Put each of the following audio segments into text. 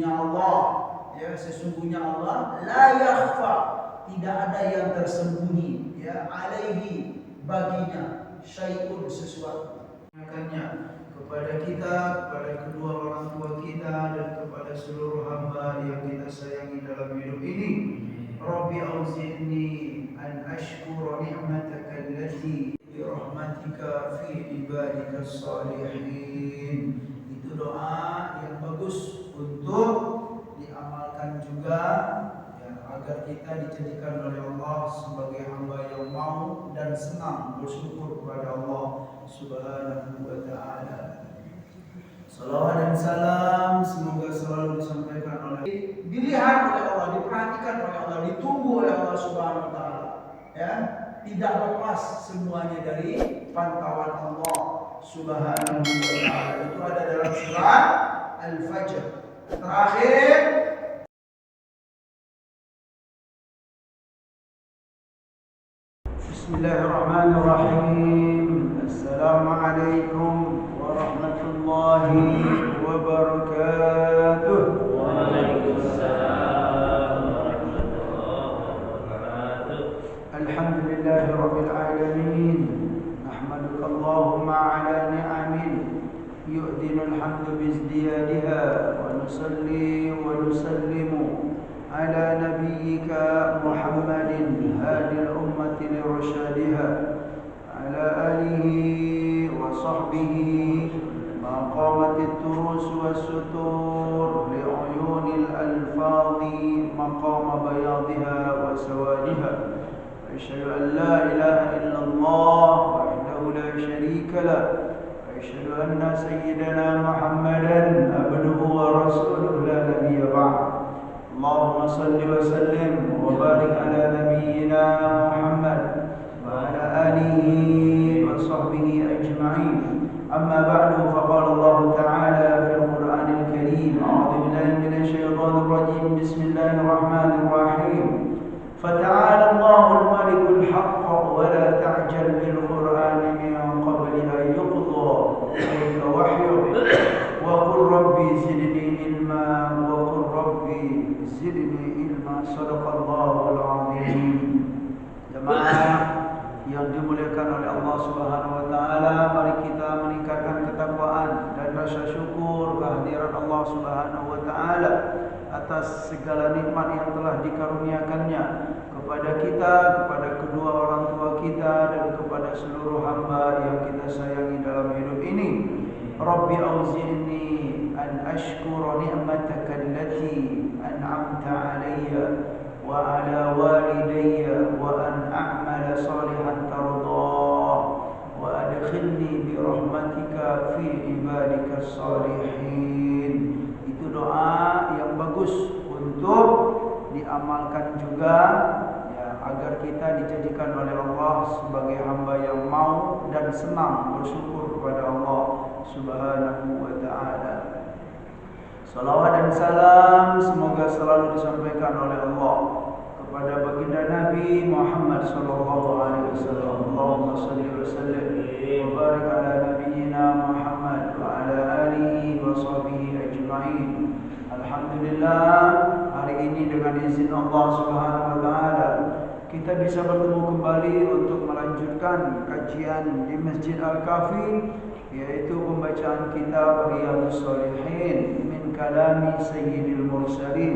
Allah, ya, sesungguhnya Allah la yakhfa, tidak ada yang tersembunyi, ya, alaihi, baginya, syai'un, sesuatu. Makanya kepada kita, kepada kedua orang tua kita, dan kepada seluruh hamba yang kita sayangi dalam hidup ini, Rabbi auzi'ni an ashkura ni'mataka allati bi rahmatika fi ibadika salihin. Itu doa yang bagus untuk diamalkan juga, ya, agar kita dijadikan oleh Allah sebagai hamba yang mau dan senang bersyukur kepada Allah Subhanahu wa ta'ala. Salawat dan salam semoga selalu disampaikan oleh, dilihat oleh Allah, diperhatikan oleh Allah, ditunggu oleh Allah Subhanahu wa ta'ala, ya, tidak lepas semuanya dari pantauan Allah Subhanahu wa ta'ala. Itu ada dalam surat Al-Fajr. Terakhir, Bismillahirrahmanirrahim. Assalamualaikum warahmatullahi wabarakatuh. Waalaikumsalam warahmatullahi wabarakatuh. Alhamdulillahirabbil alamin. Nahmaduka Allahumma ala ni'amin yu'dinul hamdu bizdiyadiha, wa nusalli wa nusallimu ala nabiyyika Muhammadin hadil ummati lirsyadiha, ala alihi wa sahbihi ma qamatit turus was-sutur li'uyunil alfadhi maqama bayadiha wa sawadiha. Asyhadu an la ilaha illallah wahdahu la syarika lah, asyhadu anna sayyidana Muhammadan abduhu wa rasuluhu la nabiyya ba'd. Allahumma salli wa sallim wa barik ala nabiyyina Muhammad wa ala alihi wa sahbihi ajma'in. Amma ba'du, faqala Allah ta'ala fil Qur'anil Karim, a'udzu billahi minasy syaithanir rajim, bismillahirrahmanirrahim. Fata'ala Allahul malikul haqq wa la ta'jal bil Qur'ani min qabli an yuqda ilayka wahyuhu wa qul rabbi zidni ilma wa qul rabbi zidni ilma. Shadaqallahul azim. Jemaah yang dimuliakan oleh Allah Subhanahu wa taala, mari kita meningkatkan ketakwaan dan rasa syukur kehadiran Allah Subhanahu wa taala atas segala nikmat yang telah dikaruniakannya kepada kita, kepada kedua orang tua kita, dan kepada seluruh hamba yang kita sayangi dalam hidup ini. Rabbi auzi'ni an ashkura ni'mataka allati an'amta 'alayya wa 'ala walidayya wa an a'mala salihan tardah wa adkhilni bi rahmatika fi ibadika salihin. Itu doa yang bagus untuk diamalkan juga, ya, agar kita dijadikan oleh Allah sebagai hamba yang mau dan senang bersyukur kepada Allah Subhanahu wa ta'ala. Salawat dan salam semoga selalu disampaikan oleh Allah kepada baginda Nabi Muhammad sallallahu alaihi wasallam. Allahumma shalli wa sallim wa barik ala nabiyyina Muhammad wa ala alihi wa sahbihi ajma'in. Alhamdulillah, hari ini dengan izin Allah Subhanahu wa taala kita bisa bertemu kembali untuk melanjutkan kajian di Masjid Al-Kafi, yaitu pembacaan kitab Riyadhus Shalihin min kalami Sayyidil Mursalin.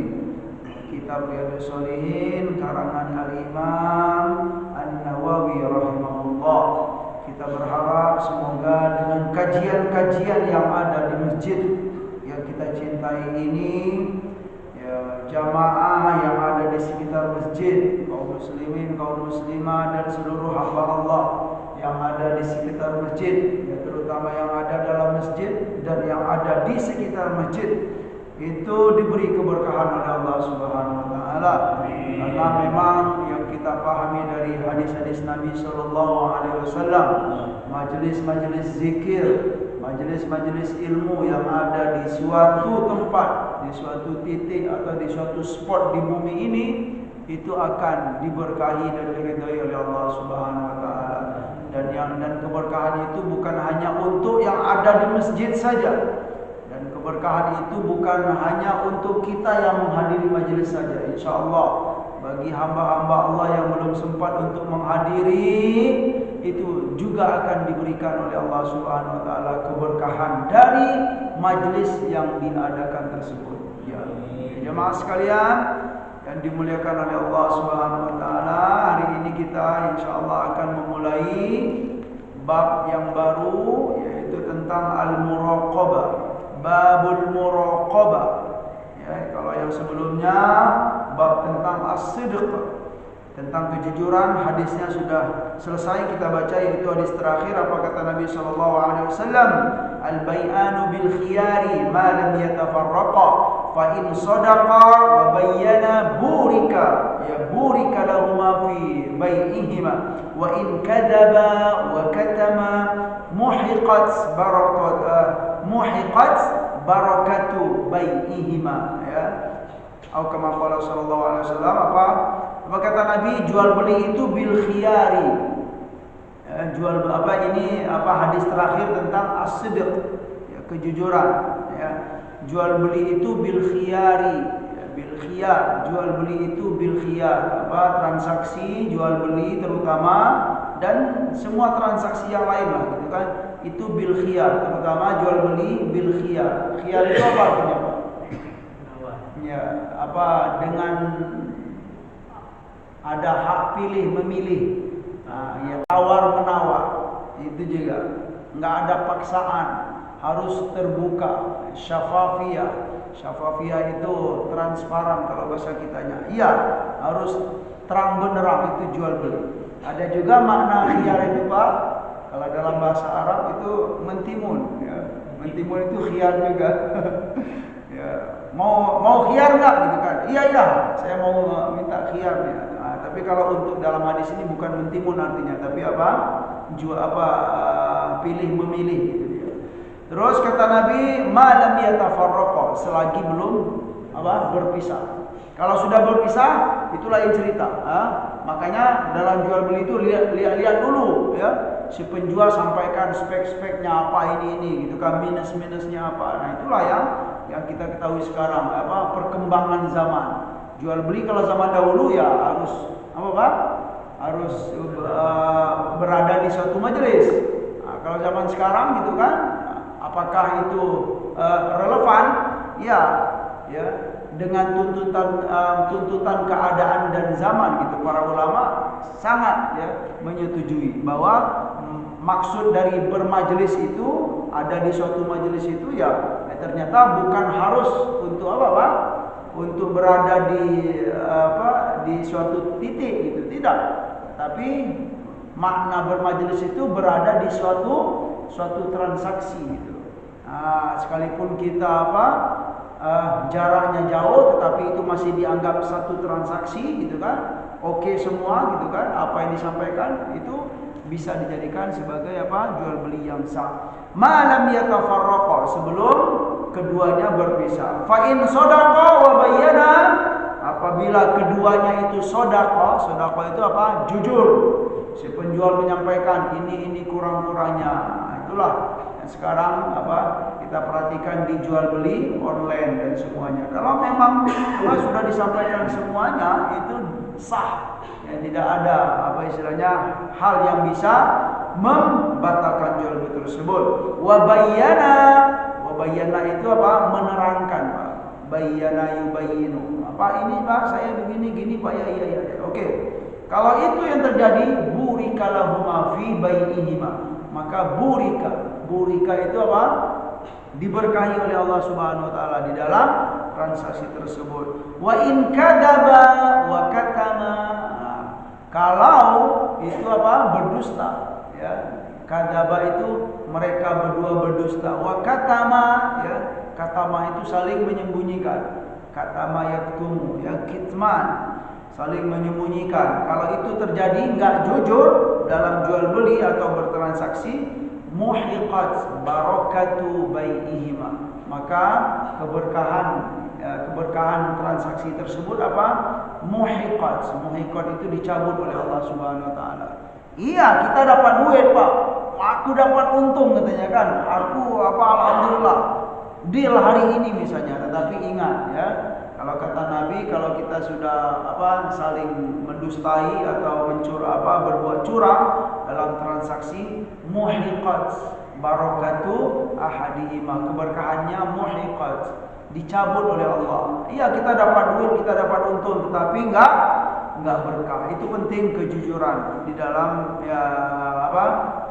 Kitab Riyadhus Shalihin karangan Al-Imam An-Nawawi rahimahullah. Kita berharap semoga dengan kajian-kajian yang ada di masjid yang kita cintai ini, ya, jamaah yang ada di sekitar masjid, kaum muslimin, kaum muslimah, dan seluruh hamba Allah yang ada di sekitar masjid, ya, terutama yang ada dalam masjid dan yang ada di sekitar masjid, itu diberi keberkahan oleh Allah Subhanahu wa taala. Karena memang yang kita pahami dari hadis-hadis Nabi sallallahu alaihi wasallam, majelis-majelis zikir, majelis-majelis ilmu yang ada di suatu tempat, di suatu titik atau di suatu spot di bumi ini, itu akan diberkahi dan diridhai oleh Allah Subhanahu wa taala. Dan keberkahan itu bukan hanya untuk yang ada di masjid saja, dan Keberkahan itu bukan hanya untuk kita yang menghadiri majelis saja. InsyaAllah bagi hamba-hamba Allah yang belum sempat untuk menghadiri, itu juga akan diberikan oleh Allah Subhanahu wa taala keberkahan dari majelis yang diadakan tersebut. Ya, jemaah sekalian yang dimuliakan oleh Allah Subhanahu wa taala, hari ini kita insyaallah akan memulai bab yang baru, yaitu tentang al-muraqabah, babul muraqabah. Ya, kalau yang sebelumnya bab tentang as-sidq, tentang kejujuran, hadisnya sudah selesai kita baca, yaitu hadis terakhir. Apa kata Nabi sallallahu alaihi wasallam? Al-bai'anu bil khiyari ma lam yatafarraqa fa in sadaqa wa bayyana burika, ya burika lahuma fi bai'ihima wa in kadzaba wa katama muhiqat barakatu bai'ihima, ya. Atau kama qala sallallahu alaihi wasallam, apa kata Nabi, jual beli itu bil khiyari. Ya, jual apa ini hadis terakhir tentang as-sidq, ya, kejujuran, ya. Jual beli itu bil khiyari, ya, bil khiyar. Jual beli itu bil khiyar. Transaksi jual beli terutama, dan semua transaksi yang lain lah, gitu kan. Itu bil khiyar, terutama jual beli bil khiyar. Khiyar itu apa artinya, Pak? Ya, dengan ada hak pilih memilih, ya, tawar menawar, itu juga nggak ada paksaan, harus terbuka, syafafiyah itu transparan kalau bahasa kitanya, iya, harus terang benderang, itu jual beli. Ada juga makna khiyar itu, Pak, kalau dalam bahasa Arab itu mentimun, ya. Mentimun itu khiyar juga. Ya, mau khiyar nggak, gitu kan? Iya, saya mau minta khiyar, ya. Tapi kalau untuk dalam hadis ini bukan mentimun artinya, tapi pilih memilih, gitu dia. Terus kata Nabi, ma lam yatafarraqa, selagi belum berpisah. Kalau sudah berpisah, itu lain cerita. Makanya dalam jual beli itu lihat dulu, ya. Si penjual sampaikan spek-speknya apa ini gitu kan, minus-minusnya apa. Nah, itulah yang kita ketahui sekarang, perkembangan zaman. Jual beli kalau zaman dahulu ya harus berada di suatu majelis. Nah, kalau zaman sekarang gitu kan, apakah itu relevan? Ya, dengan tuntutan keadaan dan zaman, gitu. Para ulama sangat, ya, menyetujui bahwa maksud dari bermajelis itu, ada di suatu majelis itu, ya, ternyata bukan harus untuk untuk berada di suatu titik, gitu, tidak. Tapi makna bermajelis itu berada di suatu transaksi, gitu. Sekalipun kita jaraknya jauh, tetapi itu masih dianggap satu transaksi, gitu kan. Oke semua, gitu kan. Apa yang disampaikan itu bisa dijadikan sebagai jual beli yang sah. Malam yatafarraqa, sebelum keduanya berpisah. Fa in sadaqa wa bayyana, apabila keduanya itu sadaqa itu jujur. Si penjual menyampaikan ini kurang-kurangnya. Nah, itulah yang sekarang kita perhatikan di jual beli online dan semuanya. Kalau memang sudah disampaikan semuanya, itu sah. Ya, tidak ada istilahnya hal yang bisa membatalkan jual beli tersebut. Wa bayyana itu menerangkan, Pak. Bayyana yubayyinu. Ini, Pak, saya begini gini, Pak, ya. Oke. Kalau itu yang terjadi, burika lahuma fi bai'ihima, maka burika itu diberkahi oleh Allah Subhanahu wa taala di dalam transaksi tersebut. Wa in kadzaba wa katama, kalau itu berdusta, ya. Kadzaba itu mereka berdua berdusta. Wa katama, ya. Katama itu saling menyembunyikan. Katama yaktumu, ya, kitman, saling menyembunyikan. Kalau itu terjadi enggak jujur dalam jual beli atau bertransaksi, muhiqat barakatu bai'ihima, maka keberkahan transaksi tersebut muhiqat itu dicabut oleh Allah Subhanahu wa taala. Iya, kita dapat duit, Pak. Aku dapat untung, katanya kan. Aku alhamdulillah. deal hari ini misalnya. Tetapi ingat ya, kalau kata Nabi, kalau kita sudah saling mendustai atau berbuat curang dalam transaksi, muhiqat barakatu ahadihima, keberkahannya muhiqat, dicabut oleh Allah. Iya, kita dapat duit, kita dapat untung, tetapi enggak berkah. Itu penting kejujuran di dalam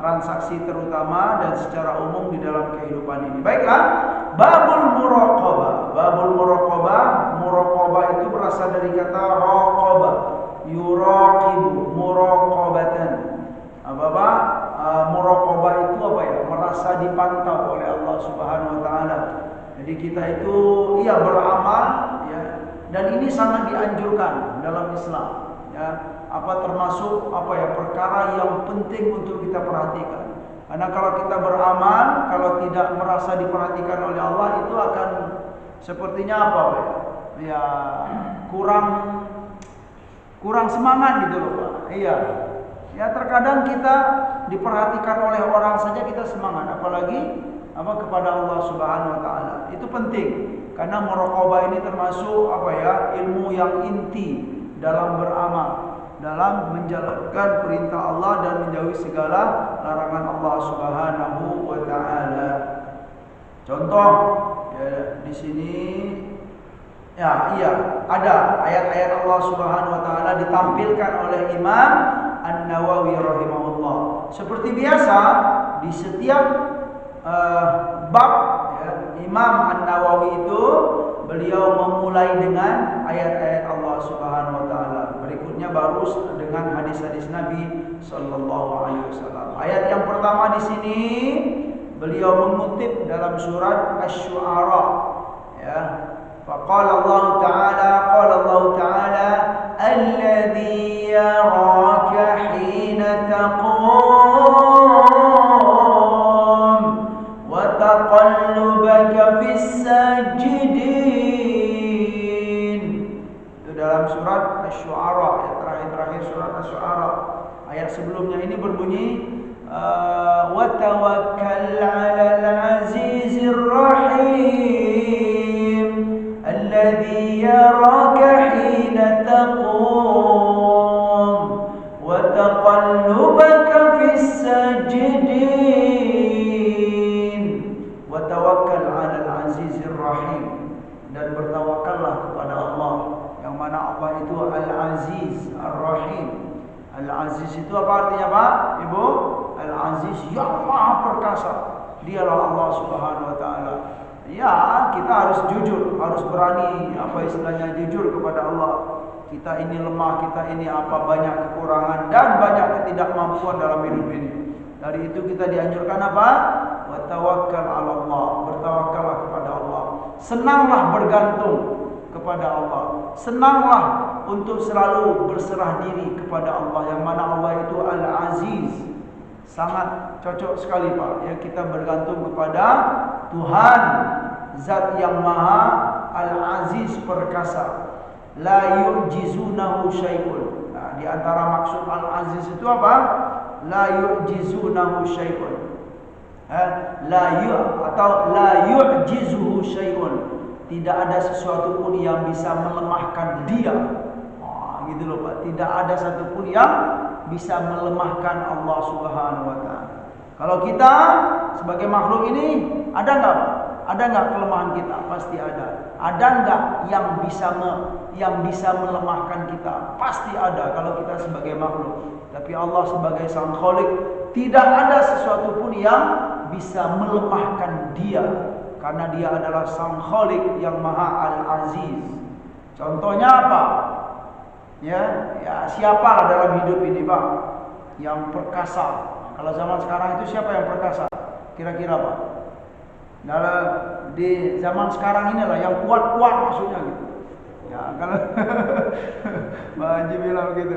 transaksi terutama dan secara umum di dalam kehidupan ini. Baiklah, babul muraqabah. Babul muraqabah itu berasal dari kata raqaba, yuraqibu, muraqabatan. Muraqabah itu merasa dipantau oleh Allah Subhanahu wa taala. Jadi kita itu beramal ya, dan ini sangat dianjurkan dalam Islam ya. Termasuk perkara yang penting untuk kita perhatikan. Karena kalau kita beramal, kalau tidak merasa diperhatikan oleh Allah, itu akan sepertinya kurang semangat gitu loh, Pak. Iya. Ya, terkadang kita diperhatikan oleh orang saja kita semangat, apalagi kepada Allah Subhanahu wa taala. Itu penting karena muraqabah ini termasuk ilmu yang inti dalam beramal, dalam menjalankan perintah Allah dan menjauhi segala larangan Allah Subhanahu wa taala. Contoh ya, di sini ada ayat-ayat Allah Subhanahu wa taala ditampilkan oleh Imam An-Nawawi rahimahullah. Seperti biasa di setiap bab ya, Imam An-Nawawi itu beliau memulai dengan ayat-ayat Allah Subhanahu wa taala. Berikutnya baru dengan hadis-hadis Nabi sallallahu alaihi wasallam. Ayat yang pertama di sini beliau mengutip dalam surat Asy-Syu'ara ya. Qala Allah Ta'ala alladzi yaraka hina taqum wa taqallubaka fis sajidin. Itu dalam surat Asy-Syu'ara, ayat terakhir surat Asy-Syu'ara. Ayat sebelumnya ini berbunyi wa tawakkal 'alal 'azizir rahim alladzi yaraka hina taqum wa taqallubaka fis sajidin. Wa tawakkal 'alal 'azizir rahim, dan bertawakallah kepada Allah yang mana Allah itu Al-Aziz Ar-Rahim. Al-Aziz itu apa artinya, Pak? Ibu? Al-Aziz yang Maha Perkasa. Dialah Allah Subhanahu wa taala. Ya, kita harus jujur, harus berani istilahnya jujur kepada Allah. Kita ini lemah, kita ini banyak kekurangan dan banyak ketidakmampuan dalam hidup ini. Dari itu kita dianjurkan wa tawakkal 'ala Allah, bertawakallah kepada Allah. Senanglah bergantung kepada Allah. Senanglah untuk selalu berserah diri kepada Allah, yang mana Allah itu Al-Aziz. Sangat cocok sekali, Pak, ya, kita bergantung kepada Tuhan, Zat yang Maha Al-Aziz Perkasa. La yu'jizunahu syai'un. Nah, di antara maksud Al-Aziz itu apa? La yu'jizunahu syai'un. La yu'jizuhu syai'un. Tidak ada sesuatu pun yang bisa melemahkan dia. Gitu loh, Pak. Tidak ada satupun yang bisa melemahkan Allah Subhanahu wa taala. Kalau kita sebagai makhluk ini ada enggak, Pak? Ada enggak kelemahan kita? Pasti ada. Ada enggak yang bisa melemahkan kita? Pasti ada kalau kita sebagai makhluk. Tapi Allah sebagai Sang Khalik, tidak ada sesuatu pun yang bisa melemahkan dia, karena dia adalah Sang Khalik yang Maha Al-Aziz. Contohnya apa? Ya, siapa dalam hidup ini, Pak, yang perkasa? Kalau zaman sekarang itu siapa yang perkasa? Kira-kira, Pak? Di zaman sekarang inilah yang kuat-kuat maksudnya gitu. Ya, kalau Pak Haji bilang gitu.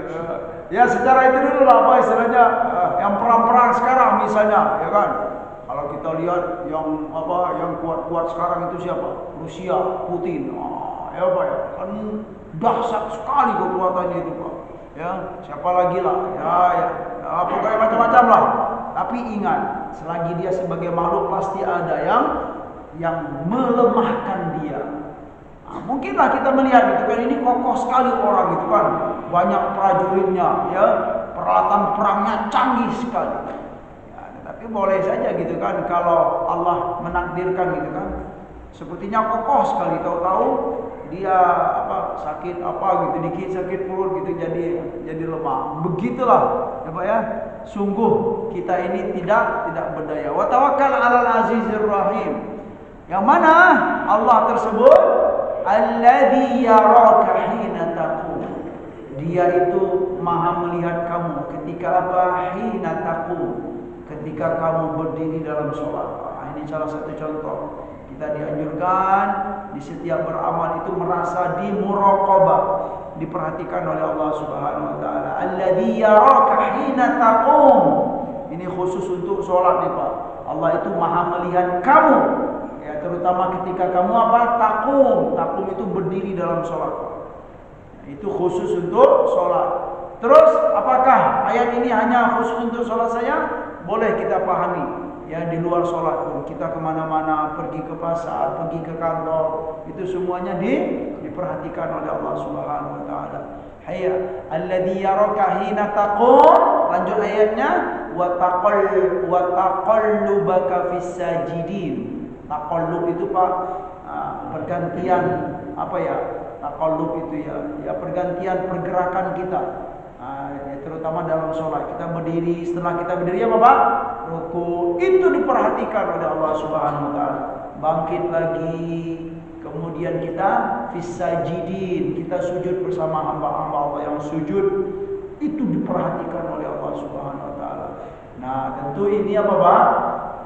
Ya, secara itu dulu lah, istilahnya yang perang-perang sekarang misalnya, ya kan? Kalau kita lihat yang kuat-kuat sekarang itu siapa? Rusia, Putin. Ya, kan dahsyat sekali kekuatannya itu, Pak. Ya, siapa lagi lah? Pokoknya macam-macam lah. Tapi ingat, selagi dia sebagai makhluk pasti ada yang melemahkan dia. Nah, mungkinlah kita melihat gitu kan, ini kokoh sekali orang gitu kan, banyak prajuritnya, ya, peralatan perangnya canggih sekali. Ya, tapi boleh saja gitu kan, kalau Allah menakdirkan gitu kan, sepertinya kokoh sekali, tahu-tahu dia sakit gitu, dikit sakit perut gitu, jadi lemah. Begitulah ya Pak ya. Sungguh kita ini tidak berdaya. Wa tawakkal 'alal azizir rahim. Yang mana Allah tersebut alladzi yaraka hina taqum. Dia itu maha melihat kamu ketika hina taqum, ketika kamu berdiri dalam sholat. Nah, ini salah satu contoh. Kita dianjurkan di setiap beramal itu merasa dimuraqabah, diperhatikan oleh Allah Subhanahu wa taala. Alladzi yaraka hina taqum. Ini khusus untuk sholat nih Pak. Allah itu maha melihat kamu, ya, terutama ketika kamu taqum. Taqum itu berdiri dalam sholat Pak. Itu khusus untuk sholat. Terus apakah ayat ini hanya khusus untuk sholat saya? Boleh kita pahami. Ya, di luar sholat pun kita kemana-mana, pergi ke pasar, pergi ke kantor, itu semuanya diperhatikan oleh Allah Subhanahu wa taala. Hayya alladzi yaraka hina taqum. Lanjut ayatnya, wa taqallubaka fis sajidin. Taqallub itu Pak, pergantian taqallub itu ya pergantian pergerakan kita. Terutama dalam sholat kita berdiri, setelah kita berdiri apa Pak? Ruku, itu diperhatikan oleh Allah Subhanahu wa taala. Bangkit lagi, kemudian kita fisajidin, kita sujud bersama hamba-hamba Allah yang sujud, itu diperhatikan oleh Allah Subhanahu wa taala. Nah, tentu ini apa Pak?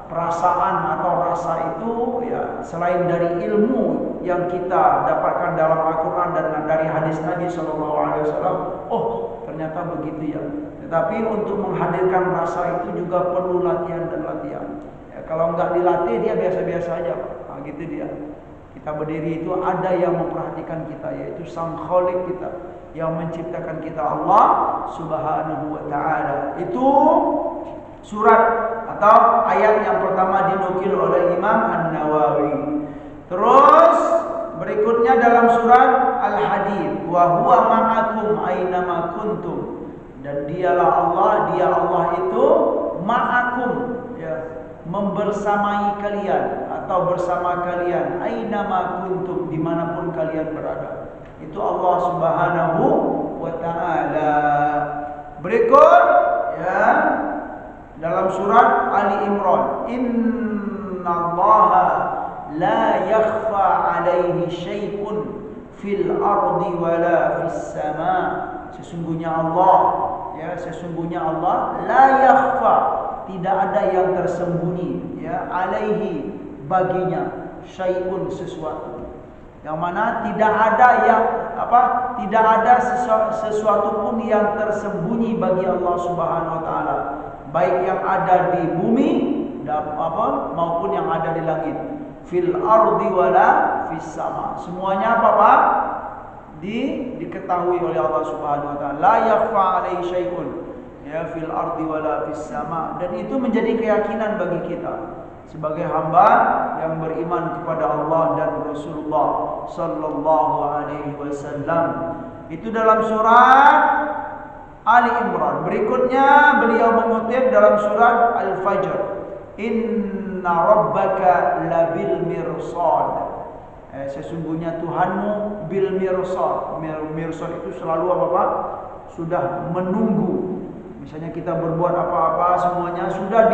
Perasaan atau rasa itu ya, selain dari ilmu yang kita dapatkan dalam Al-Qur'an dan dari hadis Nabi sallallahu alaihi wasallam, oh ternyata begitu ya. Tetapi untuk menghadirkan rasa itu juga perlu latihan dan latihan. Ya, kalau enggak dilatih dia biasa-biasa aja, Pak. Nah, gitu dia. Kita berdiri itu ada yang memperhatikan kita, yaitu Sang Khalik kita yang menciptakan kita, Allah Subhanahu wa taala. Itu surat atau ayat yang pertama dinukil oleh Imam An-Nawawi. Terus berikutnya dalam surat Al-Hadid, wa huwa ma'akum aynama kuntum. Dan dialah Allah, dia Allah itu ma'akum, ya, membersamai kalian atau bersama kalian, aynama kuntum, dimanapun kalian berada. Itu Allah Subhanahu wa ta'ala. Berikut ya, dalam surat Ali Imran, innallaha la yakhfa alaihi syai'un fil ardi wala fis sama. Sesungguhnya Allah, ya, sesungguhnya Allah la yakhfa, tidak ada yang tersembunyi, ya, alaihi, baginya, syai'un, sesuatu. Yang mana tidak ada yang tidak ada sesuatu pun yang tersembunyi bagi Allah Subhanahu wa taala, baik yang ada di bumi maupun yang ada di langit. Fil ardi wala fis sama. Semuanya Pak? Diketahui oleh Allah Subhanahu wa taala. La yakhfa alaihi syai'un, ya, fil ardi wala fis sama. Dan itu menjadi keyakinan bagi kita sebagai hamba yang beriman kepada Allah dan Rasulullah sallallahu alaihi wasallam. Itu dalam surat Ali Imran. Berikutnya beliau mengutip dalam surat Al-Fajr, inna rabbaka labil mirsad. Sesungguhnya Tuhanmu bil mirsad. Mirsad itu selalu apa Pak? Sudah menunggu. Misalnya kita berbuat apa-apa, semuanya sudah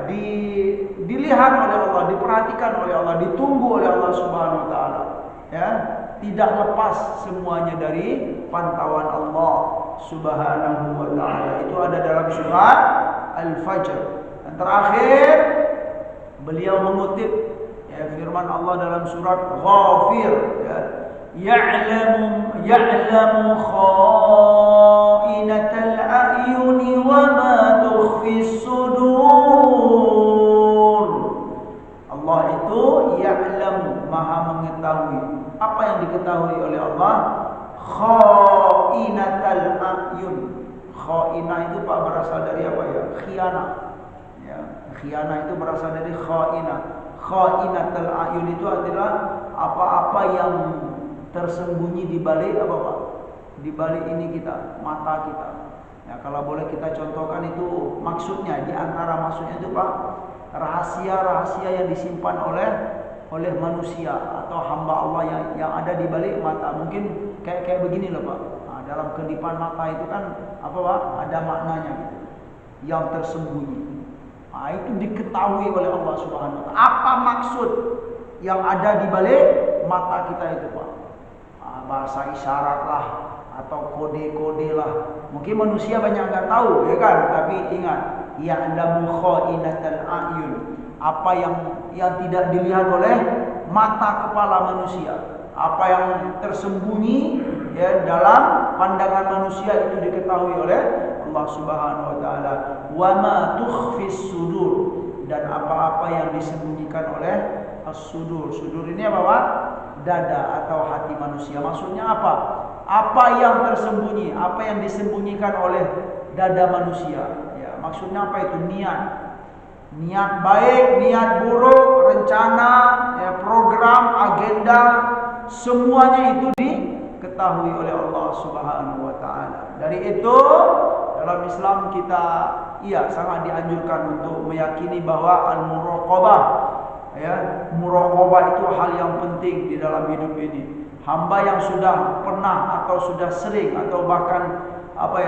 dilihat oleh Allah, diperhatikan oleh Allah, ditunggu oleh Allah Subhanahu wa taala. Ya, tidak lepas semuanya dari pantauan Allah Subhanahu wa taala. Itu ada dalam surat Al-Fajr. Dan terakhir beliau mengutip, ya, firman Allah dalam surat Ghafir, ya, ya'lamu kha'inatal a'yuni wa ma tukhfis sudur. Allah itu ya'lamu, maha mengetahui. Apa yang diketahui oleh Allah? Kha'inatal a'yun. Kha'inah itu Pak berasal dari apa ya? Khianah. Ya, Khianah itu berasal dari khainah. Khainatul ayun itu adalah apa-apa yang tersembunyi di balik apa Pak? Di balik ini kita, mata kita. Ya, kalau boleh kita contohkan itu maksudnya, di antara maksudnya itu Pak, rahasia-rahasia yang disimpan oleh manusia atau hamba Allah yang ada di balik mata. Mungkin kayak begini loh Pak. Nah, dalam kedipan mata itu kan apa Pak? Ada maknanya gitu. Yang tersembunyi. Nah, itu diketahui oleh Allah Subhanahu wa taala. Apa maksud yang ada di balik mata kita itu Pak? Nah, bahasa isyarat lah atau kode-kode lah. Mungkin manusia banyak nggak tahu ya kan, tapi ingat, ya'lamu kha'inatal a'yun. Apa yang tidak dilihat oleh mata kepala manusia, apa yang tersembunyi ya dalam pandangan manusia itu diketahui oleh Allah Subhanahu wa taala. Wa ma tukhfis sudur, dan apa-apa yang disembunyikan oleh as-sudur. Sudur ini apa Pak? Dada atau hati manusia. Maksudnya apa? Apa yang tersembunyi, apa yang disembunyikan oleh dada manusia. Ya, maksudnya apa itu? Niat baik, niat buruk, rencana, ya, program, agenda, semuanya itu diketahui oleh Allah Subhanahu wa taala. Dari itu dalam Islam kita sangat dianjurkan untuk meyakini bahwa al-muraqabah, ya, muraqabah itu hal yang penting di dalam hidup ini. Hamba yang sudah pernah atau sudah sering atau bahkan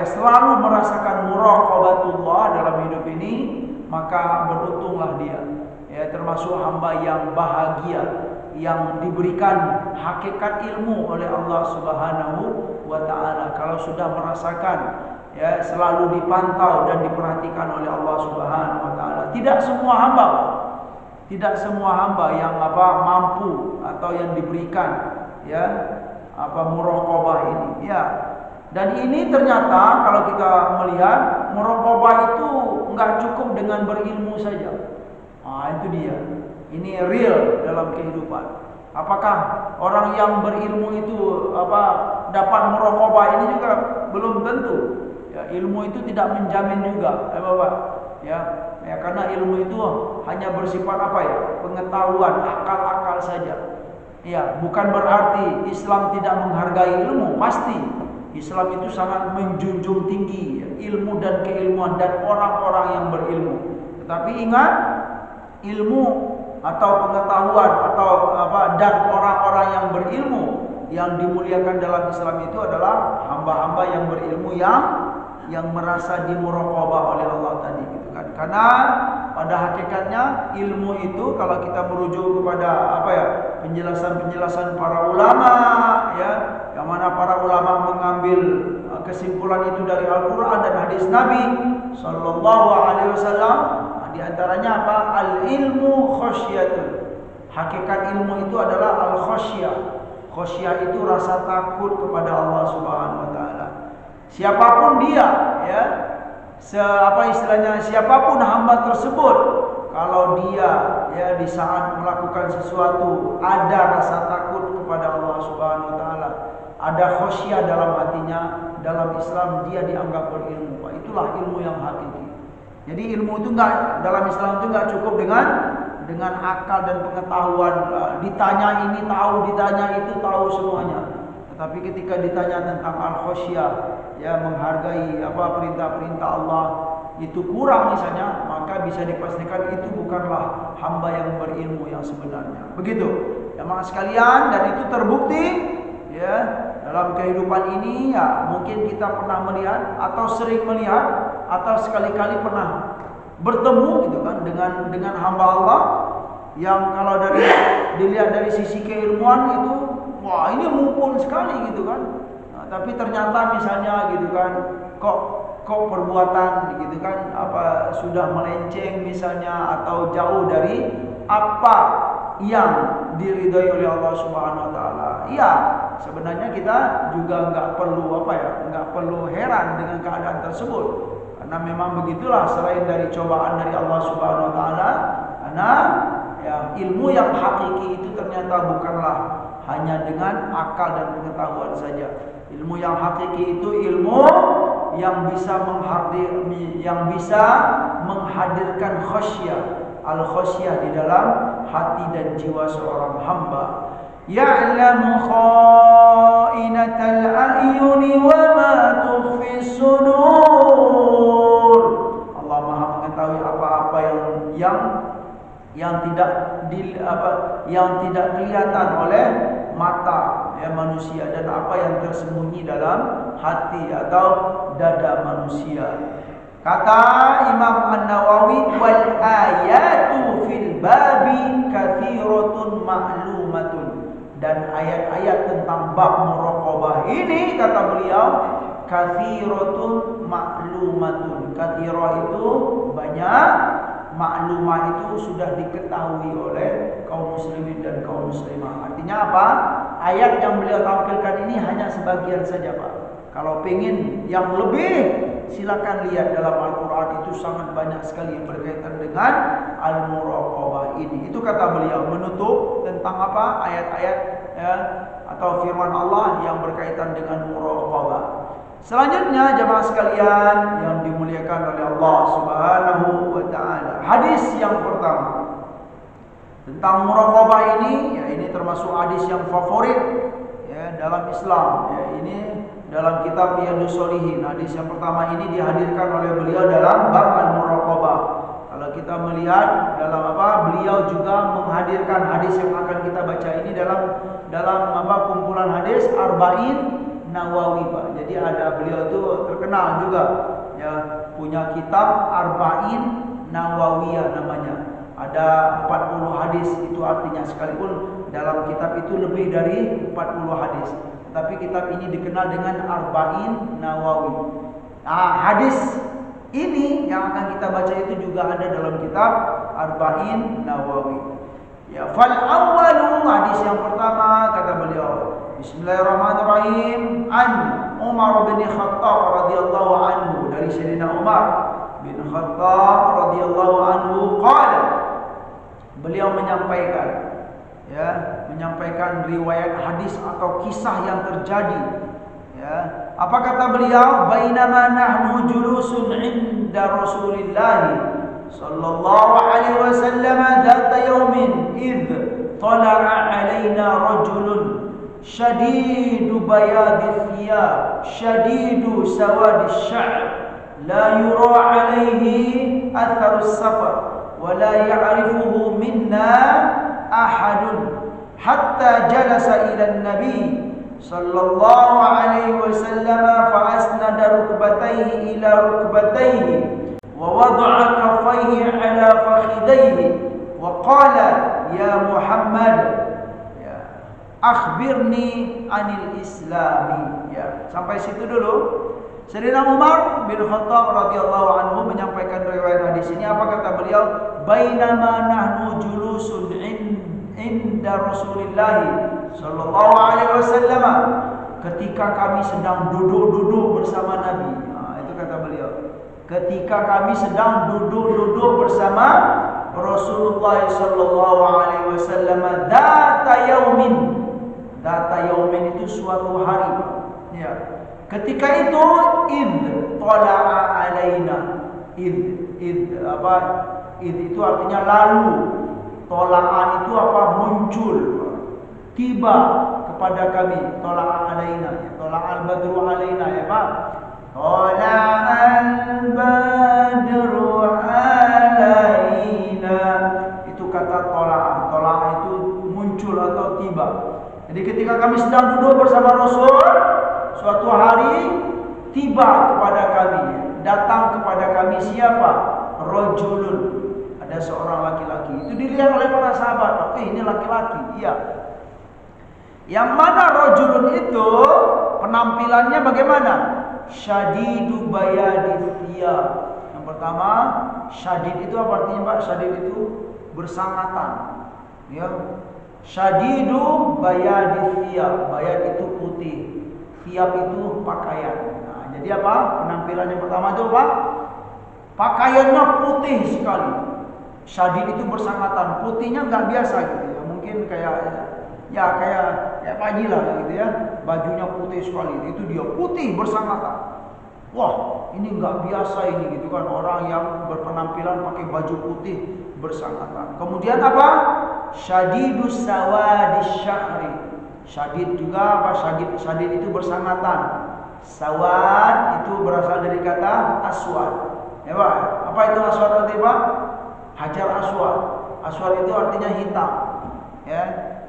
selalu merasakan muraqabatullah dalam hidup ini, maka beruntunglah dia. Ya, termasuk hamba yang bahagia, yang diberikan hakikat ilmu oleh Allah Subhanahu wa taala. Kalau sudah merasakan, ya, selalu dipantau dan diperhatikan oleh Allah Subhanahu wa taala. Tidak semua hamba yang mampu atau yang diberikan muraqabah ini. Ya. Dan ini ternyata kalau kita melihat, muraqabah itu enggak cukup dengan berilmu saja. Itu dia. Ini real dalam kehidupan. Apakah orang yang berilmu itu dapat muraqabah ini juga belum tentu. Ya, ilmu itu tidak menjamin juga, Bapak. Ya, karena ilmu itu hanya bersifat pengetahuan, akal-akal saja. Ya, bukan berarti Islam tidak menghargai ilmu. Pasti Islam itu sangat menjunjung tinggi ilmu dan keilmuan dan orang-orang yang berilmu. Tetapi ingat, ilmu atau pengetahuan atau dan orang-orang yang berilmu yang dimuliakan dalam Islam itu adalah hamba-hamba yang berilmu yang merasa dimuraqabah oleh Allah tadi, gitu kan. Karena pada hakikatnya ilmu itu kalau kita merujuk kepada penjelasan-penjelasan para ulama, ya, yang mana para ulama mengambil kesimpulan itu dari Al-Qur'an dan hadis Nabi sallallahu alaihi wasallam. Di antaranya al-ilmu khasyatun. Hakikat ilmu itu adalah al-khasyah. Khasyah itu rasa takut kepada Allah Subhanahu wa taala. Siapapun dia, ya, siapapun hamba tersebut, kalau dia, ya, di saat melakukan sesuatu ada rasa takut kepada Allah Subhanahu wa taala, ada khasyah dalam hatinya, dalam Islam dia dianggap berilmu. Itulah ilmu yang hakiki. Jadi ilmu itu dalam Islam itu enggak cukup dengan akal dan pengetahuan. Ditanya ini tahu, ditanya itu tahu semuanya. Tetapi ketika ditanya tentang al-khasyah, ya, menghargai perintah-perintah Allah itu kurang misalnya, maka bisa dipastikan itu bukanlah hamba yang berilmu yang sebenarnya. Begitu, jemaah sekalian, dan itu terbukti, ya, dalam kehidupan ini. Ya, mungkin kita pernah melihat atau sering melihat atau sekali-kali pernah bertemu, gitu kan, dengan hamba Allah yang kalau dilihat dari sisi keilmuan itu, wah, ini mumpun sekali, gitu kan. Tapi ternyata misalnya, gitu kan, kok perbuatan, gitu kan, sudah melenceng misalnya atau jauh dari apa yang diridhai oleh Allah Subhanahu wa taala. Iya, sebenarnya kita juga enggak perlu heran dengan keadaan tersebut. Karena memang begitulah, selain dari cobaan dari Allah Subhanahu wa taala, karena, ya, ilmu yang hakiki itu ternyata bukanlah hanya dengan akal dan pengetahuan saja. Ilmu yang hakiki itu ilmu yang bisa menghadirkan khasyah, al-khasyah di dalam hati dan jiwa seorang hamba. Ya'lamu kha'inatal a'yuni wa ma tukhfis sudur. Allah Maha mengetahui apa-apa yang tidak kelihatan oleh mata manusia dan apa yang tersembunyi dalam hati atau dada manusia. Kata Imam An-Nawawi, wal ayatu fil babi kathiratun ma'lumatun. Dan ayat-ayat tentang bab muraqabah ini, kata beliau, kathiratun ma'lumatun. Kathirah itu banyak, maklumah itu sudah diketahui oleh kaum muslimin dan kaum muslimah. Artinya apa? Ayat yang beliau tampilkan ini hanya sebagian saja, Pak. Kalau pengen yang lebih, silakan lihat dalam Al-Quran, itu sangat banyak sekali yang berkaitan dengan al-muraqabah ini. Itu kata beliau menutup tentang apa? Ayat-ayat atau firman Allah yang berkaitan dengan muraqabah. Selanjutnya jemaah sekalian yang dimuliakan oleh Allah Subhanahu wa taala. Hadis yang pertama tentang muraqabah ini, ini termasuk hadis yang favorit dalam Islam. Ini dalam kitab Riyadhus Shalihin. Hadis yang pertama ini dihadirkan oleh beliau dalam bab al-muraqabah. Kalau kita melihat dalam beliau juga menghadirkan hadis yang akan kita baca ini dalam kumpulan hadis Arba'in Nawawi, Pak. Jadi beliau itu terkenal juga punya kitab Arba'in Nawawiyah namanya. Ada 40 hadis, itu artinya sekalipun dalam kitab itu lebih dari 40 hadis. Tapi kitab ini dikenal dengan Arba'in Nawawi. Hadis ini yang akan kita baca itu juga ada dalam kitab Arba'in Nawawi. Fal awwalu, hadis yang pertama kata beliau, Bismillahirrahmanirrahim, an Umar bin Khattab radhiyallahu anhu, dari Sayyidina Umar bin Khattab radhiyallahu anhu qala, beliau menyampaikan riwayat hadis atau kisah yang terjadi. Apa kata beliau? Bainama nahnu julusun inda Rasulillah sallallahu alaihi wasallam dzata yaumin id tala'a alaina rajulun shadidu bayadil thiyab shadidu sawadis sya'r la yura alaihi atharus safar wa la ya'rifuhu minna ahadun hatta jalasa ila an-nabi sallallahu alaihi wasallam fa asnada rukbatayhi ila rukbatayhi wa wada'a kaffayhi ala fakhidayhi wa qala ya Muhammad akhbirni anil islami. Sampai situ dulu. Sayyidina Umar bin Khattab radhiyallahu anhu menyampaikan riwayat hadis ini. Apa kata beliau? Bainama nahnu julusun inda Rasulillah sallallahu alaihi wasallam, ketika kami sedang duduk-duduk bersama Nabi. Itu kata beliau. Ketika kami sedang duduk-duduk bersama Rasulullah sallallahu alaihi wasallam dzata yaumin. Dzata yaumin itu suatu hari. Ketika itu id tala'a alaina. Id itu artinya lalu. Tola'a itu muncul, tiba kepada kami. Tola'a alaina, tola'al badru alaina, Pak. Tola'al badru alaina, itu kata tola'a. Tola'a itu muncul atau tiba. Jadi ketika kami sedang duduk bersama Rasul, suatu hari tiba kepada kami, datang kepada kami siapa? Rajulun, ada seorang laki-laki. Itu dilihat oleh para sahabat. Ini laki-laki. Iya. Yang mana rajulun itu penampilannya bagaimana? Syadidu bayadil thiyab. Yang pertama, syadid itu apa artinya, Pak? Syadid itu bersangatan. Syadidu bayadil thiyab. Bayad itu putih, thiyab itu pakaian. Jadi apa? Penampilan yang pertama itu apa? Pakaiannya putih sekali. Syadid itu bersangatan, putihnya nggak biasa gitu ya. Mungkin kayak Pak Haji lah gitu ya. Bajunya putih sekali, itu dia putih bersangatan. Wah, ini nggak biasa ini gitu kan, orang yang berpenampilan pakai baju putih bersangatan. Kemudian apa? Syadidus sawadis syahri. Syadid juga apa? Syadid itu bersangatan. Sawad itu berasal dari kata aswad. Ya Pak, apa itu aswad artinya Pak? Hajar aswad. Aswad itu artinya hitam. Ya,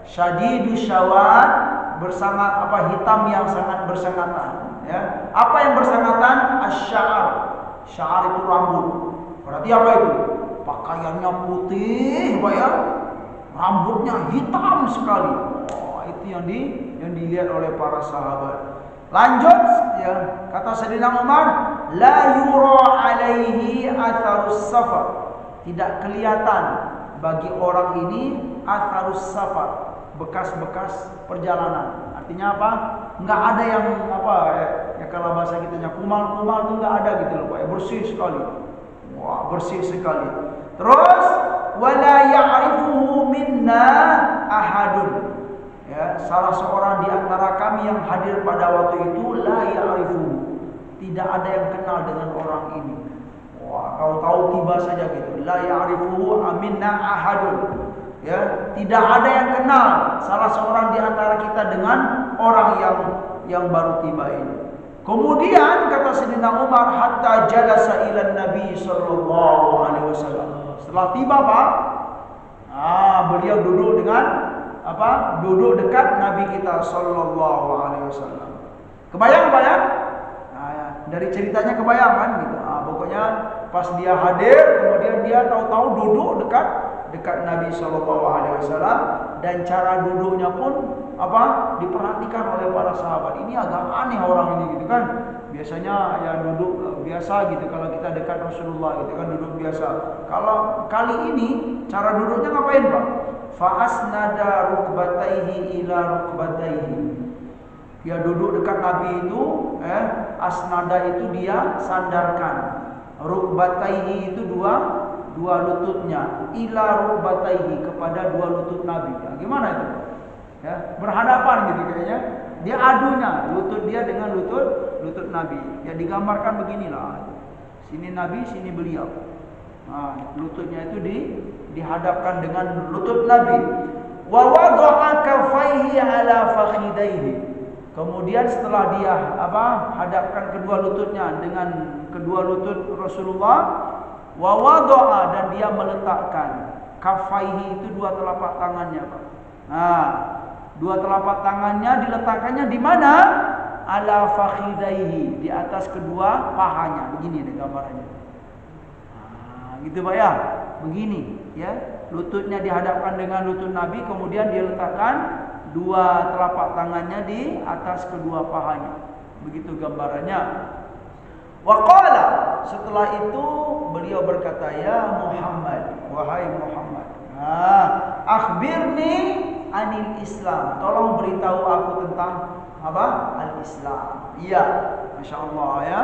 syadidus sawad bersangat apa? Hitam yang sangat bersangatan. Ya, apa yang bersangatan? Asy'ar. Sya'ar itu rambut. Berarti apa itu? Pakaiannya putih, Pak ya. Rambutnya hitam sekali. Oh, itu yang dilihat oleh para sahabat. Lanjut ya, kata Sayyidina Umar, la yura alaihi atharus safar. Tidak kelihatan bagi orang ini atharus safar, bekas-bekas perjalanan. Artinya apa? Enggak ada yang apa ya kalau bahasa kitanya kumal-kumal itu enggak ada gitu loh Pak. Bersih sekali. Wah, bersih sekali. Terus wala ya'rifuhu minna ahadun. Ya, salah seorang di antara kami yang hadir pada waktu itu la ya'rifuhu. Tidak ada yang kenal dengan orang ini. Wah, kalau tahu tiba saja gitu. La ya'rifuhu minna ahadun. Ya, tidak ada yang kenal salah seorang di antara kita dengan orang yang baru tiba ini. Kemudian kata Sayyidina Umar hatta jalasa ila Nabi sallallahu alaihi wasallam. Setelah tiba Pak, beliau duduk dengan apa? Duduk dekat Nabi kita sallallahu alaihi wasallam. Kebayang Pak ya? Dari ceritanya kebayang kan gitu. Pokoknya pas dia hadir, kemudian dia tahu-tahu duduk dekat Nabi sallallahu alaihi wasallam, dan cara duduknya pun apa? Diperhatikan oleh para sahabat. Ini agak aneh orang ini gitu kan. Biasanya yang duduk biasa gitu kalau kita dekat Rasulullah gitu kan, duduk biasa. Kalau kali ini cara duduknya ngapain Pak? Fa asnada rukbataihi ila rukbataihi. Dia duduk dekat Nabi itu, asnada itu dia sandarkan. Rukbataihi itu dua lututnya, ila rukbataihi kepada dua lutut Nabi. Ya, gimana itu? Ya, berhadapan gitu kayaknya. Dia adunya lutut dia dengan lutut Nabi. Ya digambarkan beginilah. Sini Nabi, sini beliau. Lututnya itu dihadapkan dengan lutut Nabi. Wa wada'a kaffaihi ala fakhidaihi. Kemudian setelah dia hadapkan kedua lututnya dengan kedua lutut Rasulullah, wa wada'a, dan dia meletakkan kaffaihi itu dua telapak tangannya, Pak. Dua telapak tangannya diletakkannya di mana? Ala fakhidaihi, di atas kedua pahanya. Begini nih gambarannya. Gitu Pak ya. Begini ya. Lututnya dihadapkan dengan lutut Nabi, kemudian dia letakkan dua telapak tangannya di atas kedua pahanya. Begitu gambarannya. Wa qala, setelah itu beliau berkata, ya Muhammad, wahai Muhammad, akhbirni anil Islam. Tolong beritahu aku tentang apa? Al-Islam. Iya, Masya Allah ya.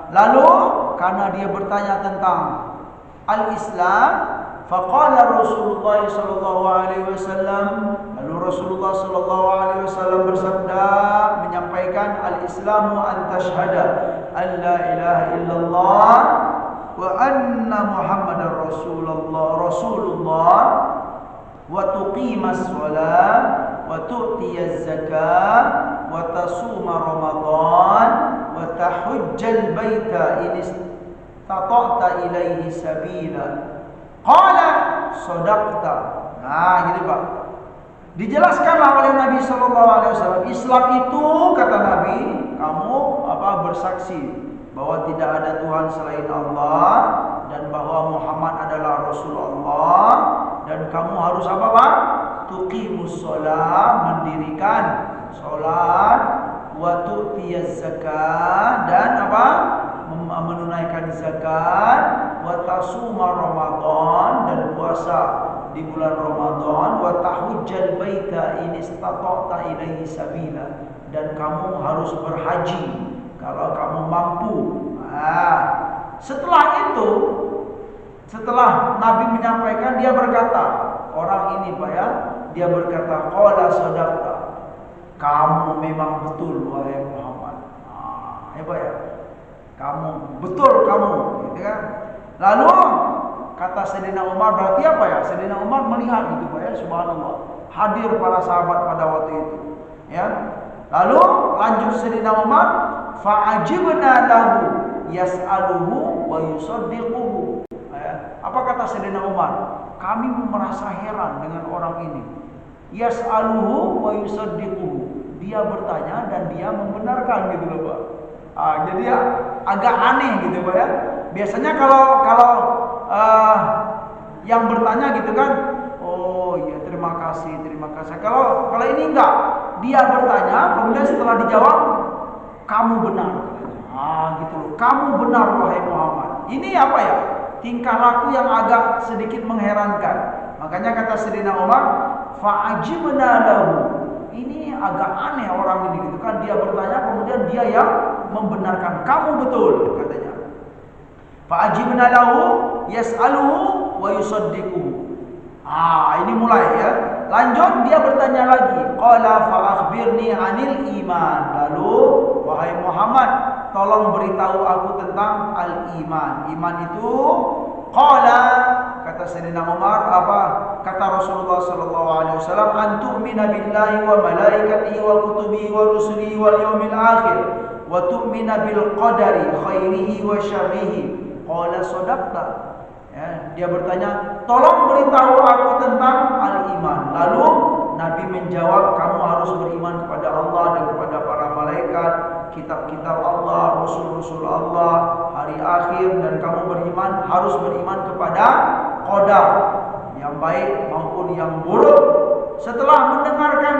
Lalu karena dia bertanya tentang Al-Islam, faqala Rasulullah sallallahu alaihi wasallam, lalu Rasulullah sallallahu alaihi wasallam bersabda, menyampaikan al-Islamu an tashhada an la ilaha illallah wa anna Muhammadar Rasulullah wa tuqimas shalah wa tu'tiyaz zakah wa tasuma ramadan wa tahujjal baita in istata'ta ilaihi sabila. Qala sadaqta. Gitu Pak. Dijelaskanlah oleh Nabi sallallahu alaihi wasallam, Islam itu kata Nabi, kamu bersaksi bahwa tidak ada Tuhan selain Allah dan bahwa Muhammad adalah Rasulullah, dan kamu harus apa Pak? Tuqimus shalah, mendirikan salat, wa tu'tiyaz zakah, dan menunaikan zakat, wa tasuma Ramadan, dan puasa di bulan Ramadan, wa tahujjal baita in istata'ta ilaihi sabila, dan kamu harus berhaji kalau kamu mampu. Setelah itu, setelah Nabi menyampaikan, dia berkata, orang ini Pak ya, dia berkata, qala sadaqta, kamu memang betul wahai Muhammad. hebat ya. Kamu, betul kamu, gitu kan. Lalu kata Sayyidina Umar, berarti apa ya? Sayyidina Umar melihat gitu Pak ya, subhanallah. Hadir para sahabat pada waktu itu. Ya. Lalu lanjut Sayyidina Umar, fa'ajibna lahu yas'aluhu wa yusaddiquhu. Ya. Apa kata Sayyidina Umar? Kami merasa heran dengan orang ini. Yas'aluhu wa yusaddiquhu. Dia bertanya dan dia membenarkan gitu loh Pak. Jadi ya agak aneh gitu Pak ya. Biasanya kalau yang bertanya gitu kan, oh iya terima kasih. Kalau ini enggak, dia bertanya kemudian setelah dijawab, kamu benar. Gitu loh. Kamu benar wahai Muhammad. Ini apa ya? Tingkah laku yang agak sedikit mengherankan. Makanya kata Sayyidina Umar, fa'ajibna lahu. Ini agak aneh orang ini gitu kan, dia bertanya kemudian dia yang membenarkan, kamu betul katanya. Fa'ajibna lahu yas'aluhu wa yusaddiquhu. Ini mulai ya. Lanjut dia bertanya lagi, qala fa akhbirni 'anil iman. Lalu wahai Muhammad, tolong beritahu aku tentang al-iman. Iman itu qala, kata Sayyidina Umar, apa kata Rasulullah sallallahu alaihi wasallam, antu'mina billahi wa malaikatihi wa kutubihi wa rusulihi wal yaumil akhir wa tu'mina bil qadari khairihi wa syarrihi. Qala sadaqta. Ya, dia bertanya, tolong beritahu aku tentang al-iman. Lalu Nabi menjawab, kamu harus beriman kepada Allah dan kepada para malaikat, kitab-kitab Allah, rasul-rasul Allah, hari akhir, dan kamu harus beriman kepada qadar, yang baik maupun yang buruk. Setelah mendengarkan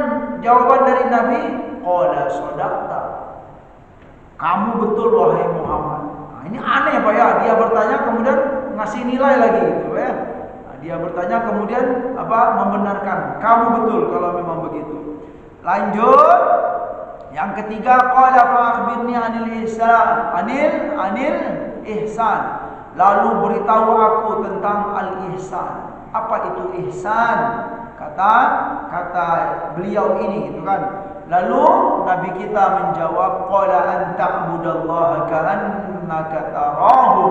jawaban dari Nabi, qala sadaqta. Kamu betul wahai Muhammad. Ini aneh Pak ya, dia bertanya kemudian ngasih nilai lagi gitu ya. Dia bertanya kemudian membenarkan, kamu betul kalau memang begitu. Lanjut yang ketiga, qala fa akhbirni 'anil ihsan. Anil ihsan. Lalu beritahu aku tentang al-ihsan. Apa itu ihsan? Kata beliau ini gitu kan. Lalu Nabi kita menjawab, qala an ta'budallaha ka'annaka tarahu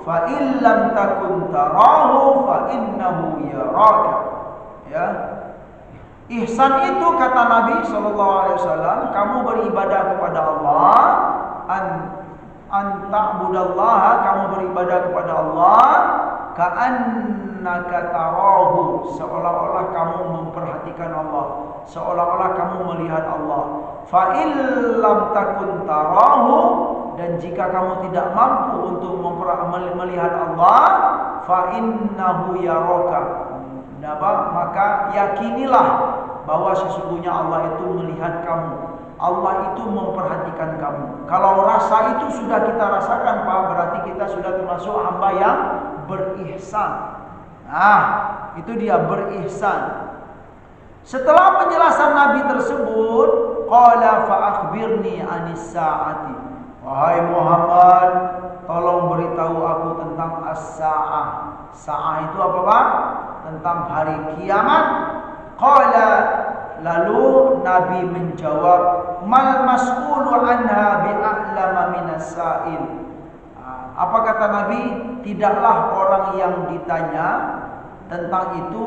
fa in lam takun tarahu fa innahu yaraka. Ya. Ihsan itu kata Nabi sallallahu alaihi wasallam, kamu beribadah kepada Allah, an ta'budallaha, kamu beribadah kepada Allah ka'annaka tarahu, seolah-olah kamu memperhatikan Allah, seolah-olah kamu melihat Allah. Fa in lam takun tarahu, dan jika kamu tidak mampu untuk melihat Allah, fa innahu yaraka, maka yakinilah bahwa sesungguhnya Allah itu melihat kamu, Allah itu memperhatikan kamu. Kalau rasa itu sudah kita rasakan Pak, berarti kita sudah termasuk hamba yang berihsan. Itu dia berihsan. Setelah penjelasan Nabi tersebut, qala fa akhbirni 'anis sa'ati. Wahai Muhammad, tolong beritahu aku tentang as-sa'ah. Sa'ah itu apa Pak? Tentang hari kiamat. Qala, lalu Nabi menjawab, mal mas'ulu anha bi'a'lama minas sa'il. Apa kata Nabi? Tidaklah orang yang ditanya tentang itu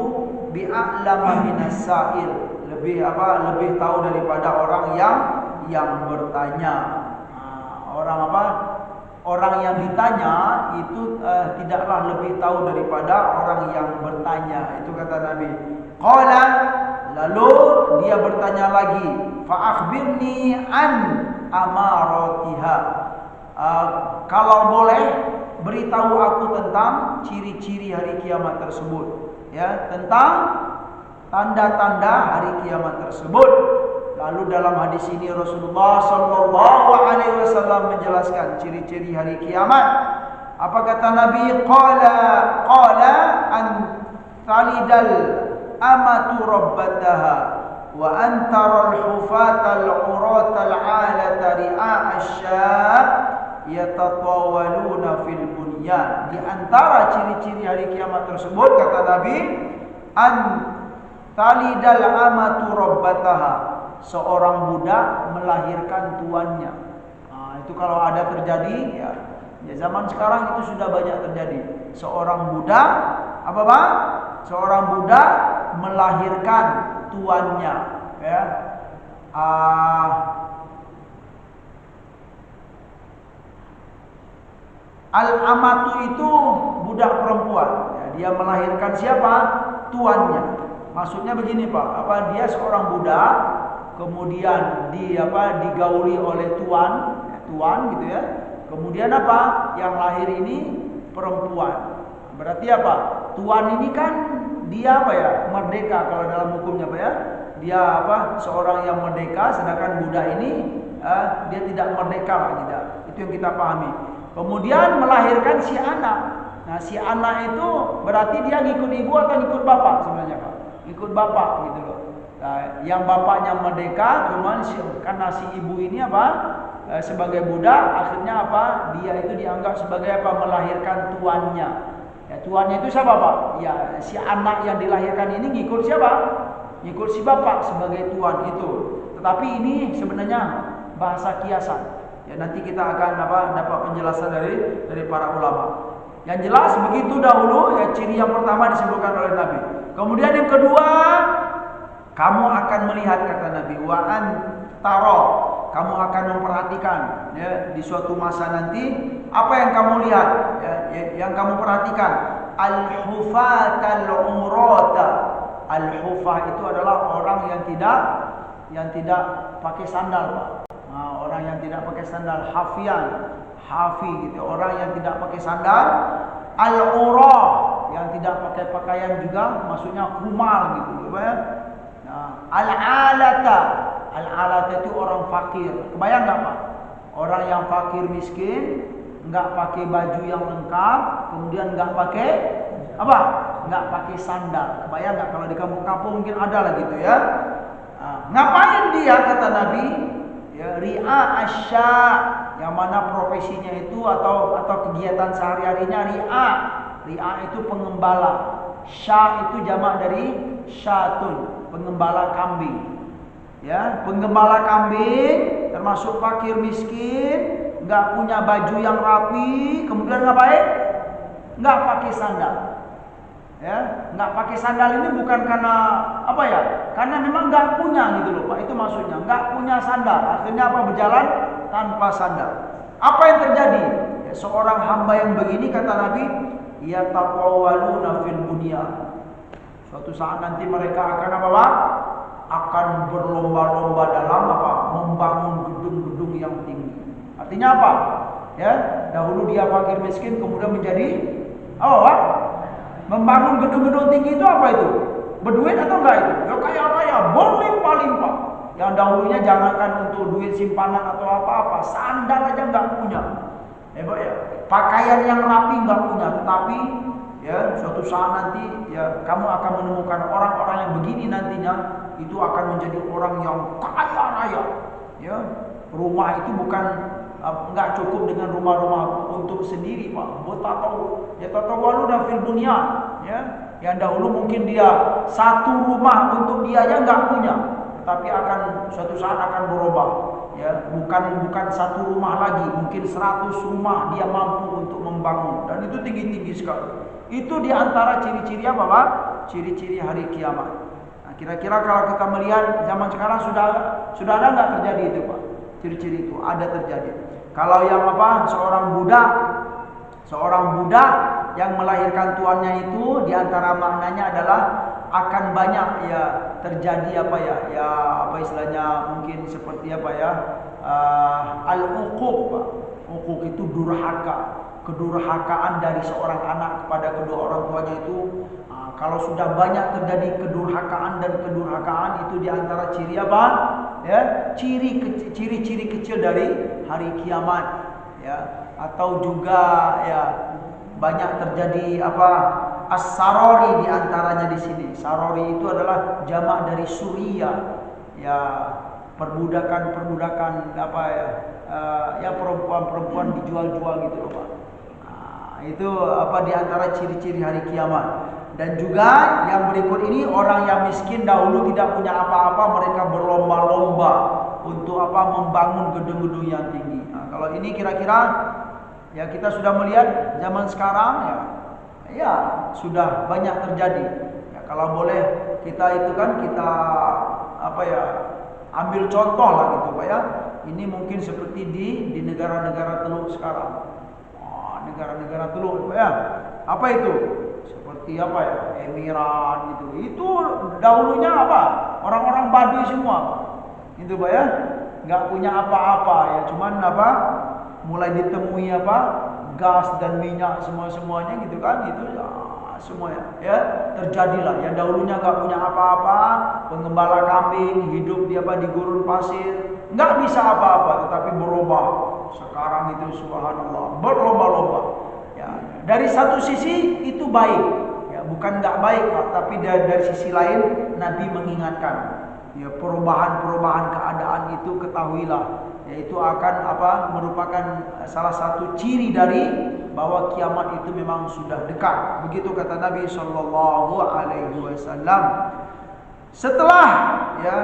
bi'a'lama minas sa'il, lebih tahu daripada orang yang bertanya. Orang yang ditanya itu tidaklah lebih tahu daripada orang yang bertanya. Itu kata Nabi. Qala, lalu dia bertanya lagi, fa akhbirni an amaratiha. Kalau boleh beritahu aku tentang ciri-ciri hari kiamat tersebut, ya, tentang tanda-tanda hari kiamat tersebut. Lalu dalam hadis ini Rasulullah sallallahu alaihi wasallam menjelaskan ciri-ciri hari kiamat. Apa kata Nabi? Qala an talidal amatu rabbataha wa antara al-hufata al-urata al-alata ri'a asy-syab yatatawaluna fil bunyan. Di antara ciri-ciri hari kiamat tersebut kata Nabi, an talidal amatu rabbataha, seorang budak melahirkan tuannya. Itu kalau ada terjadi ya, zaman sekarang itu sudah banyak terjadi. Seorang budak apa Pak? Seorang budak melahirkan tuannya, ya. Al-amatu itu budak perempuan, ya, dia melahirkan siapa? Tuannya. Maksudnya begini Pak, dia seorang budak, kemudian digauli oleh tuan, tuan gitu ya. Kemudian yang lahir ini perempuan. Berarti apa? Tuan ini kan dia merdeka kalau dalam hukumnya Pak ya. Dia seorang yang merdeka, sedangkan budak ini dia tidak merdeka lah, tidak. Itu yang kita pahami. Kemudian melahirkan si anak. Nah, si anak itu berarti dia ngikut ibu atau ngikut bapak sebenarnya Pak? Ngikut bapak gitu loh. Nah, yang bapaknya merdeka, cuman karena si ibu ini sebagai budak, akhirnya dia itu dianggap sebagai melahirkan tuannya. Ya, tuannya itu siapa Pak? Ya, si anak yang dilahirkan ini ngikut siapa? Ngikut si bapak sebagai tuan itu. Tetapi ini sebenarnya bahasa kiasan. Ya, nanti kita akan dapat penjelasan dari para ulama. Yang jelas begitu dahulu ya, ciri yang pertama disebutkan oleh Nabi. Kemudian yang kedua, kamu akan melihat kata Nabi, wa'an taro, kamu akan memperhatikan ya, di suatu masa nanti apa yang kamu lihat ya, yang kamu perhatikan, al-hufatal umrata. Al-hufah itu adalah orang yang tidak pakai sandal Pak. Nah, orang yang tidak pakai sandal, hafi gitu, orang yang tidak pakai sandal. Al-urah, yang tidak pakai pakaian juga, maksudnya kumal gitu ya. Nah, al-alata itu orang fakir. Kebayang nggak Pak? Orang yang fakir miskin, nggak pakai baju yang lengkap, kemudian nggak pakai nggak pakai sandal. Kebayang nggak kalau di kampung-kampung mungkin ada lah gitu ya. Nah, ngapain dia kata Nabi? Ya, ri'a asya, yang mana profesinya itu atau kegiatan sehari-harinya ri'a itu pengembala, sya itu jamak dari syatun, pengembala kambing. Ya, penggembala kambing termasuk fakir miskin, nggak punya baju yang rapi, kemudian ngapain? Nggak pakai sandal. Ya, nggak pakai sandal ini bukan karena karena memang nggak punya gitu loh Pak, itu maksudnya nggak punya sandal. Akhirnya berjalan tanpa sandal. Apa yang terjadi? Ya, seorang hamba yang begini kata Nabi, yataqawwaluna fil bunyan. Suatu saat nanti mereka akan akan berlomba-lomba dalam membangun gedung-gedung yang tinggi. Artinya apa? Ya, dahulu dia fakir miskin, kemudian menjadi membangun gedung-gedung tinggi itu apa itu? Berduit atau enggak itu? Ya kaya raya, berlimpah-limpah. Yang dahulunya jangankan untuk duit simpanan atau apa-apa, sandal aja enggak punya. Ya, pakaian yang rapi enggak punya, tetapi ya suatu saat nanti ya kamu akan menemukan orang-orang yang begini nantinya itu akan menjadi orang yang kaya raya. Ya, rumah itu bukan enggak cukup dengan rumah-rumah untuk sendiri Pak. Yataqawwaluna fil bunyan, ya. Yang dahulu mungkin dia satu rumah untuk dia aja enggak punya, tetapi akan suatu saat akan berubah. Ya, bukan satu rumah lagi, mungkin 100 rumah dia mampu untuk membangun, dan itu tinggi-tinggi sekali. Itu diantara ciri-ciri apa Pak? Ciri-ciri hari kiamat. Nah, kira-kira kalau kita melihat zaman sekarang sudah ada nggak terjadi itu Pak? Ciri-ciri itu ada terjadi. Kalau yang seorang budak yang melahirkan tuannya itu diantara maknanya adalah akan banyak ya terjadi istilahnya mungkin seperti al-uquq Pak. Uquq itu durhaka, kedurhakaan dari seorang anak kepada kedua orang tuanya itu. Kalau sudah banyak terjadi kedurhakaan itu diantara ciri apa? Ya, ciri-ciri kecil dari hari kiamat. Ya, atau juga ya banyak terjadi as-sarori diantaranya di sini. Sarori itu adalah jamak dari suria. Ya, perbudakan perempuan dijual-jual gitu loh Pak. Itu diantara ciri-ciri hari kiamat. Dan juga yang berikut ini, orang yang miskin dahulu tidak punya apa-apa, mereka berlomba-lomba untuk membangun gedung-gedung yang tinggi. Nah, kalau ini kira-kira ya kita sudah melihat zaman sekarang ya sudah banyak terjadi. Ya, kalau boleh kita ambil contoh lah gitu Pak ya. Ini mungkin seperti di negara-negara teluk sekarang. Negara-negara teluk Pak ya. Apa itu? Seperti Emirat gitu. Itu dahulunya orang-orang Baduy semua. Itu Pak ya. Enggak punya apa-apa ya, cuman mulai ditemui gas dan minyak semuanya gitu kan. Itu semuanya ya terjadilah. Yang dahulunya enggak punya apa-apa, pengembala kambing, hidup di gurun pasir, enggak bisa apa-apa, tetapi berubah. Sekarang itu subhanallah, berlomba-lomba. Ya, dari satu sisi itu baik, ya bukan enggak baik, tapi dari sisi lain Nabi mengingatkan, ya perubahan-perubahan keadaan itu ketahuilah, yaitu akan merupakan salah satu ciri dari bahwa kiamat itu memang sudah dekat. Begitu kata Nabi sallallahu alaihi wasallam. Setelah ya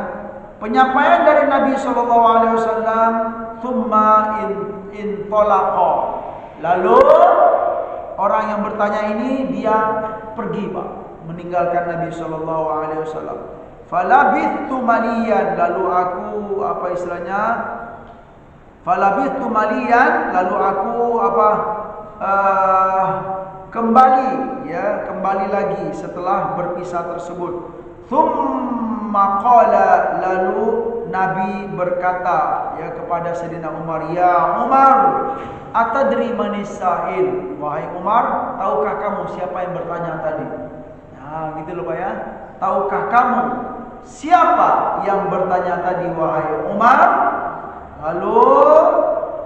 penyampaian dari Nabi sallallahu alaihi wasallam, thumma in talaqa. Lalu orang yang bertanya ini dia pergi Pak, meninggalkan Nabi sallallahu alaihi wasallam. Falabithtu maliyan, lalu aku falabithtu maliyan, lalu aku kembali lagi setelah berpisah tersebut. Thumma qala, lalu Nabi berkata ya kepada Sayyidina Umar, ya Umar, atadri manis sa'il, wahai Umar, tahukah kamu siapa yang bertanya tadi? Nah gitu loh Pak ya. Tahukah kamu siapa yang bertanya tadi wahai Umar? Lalu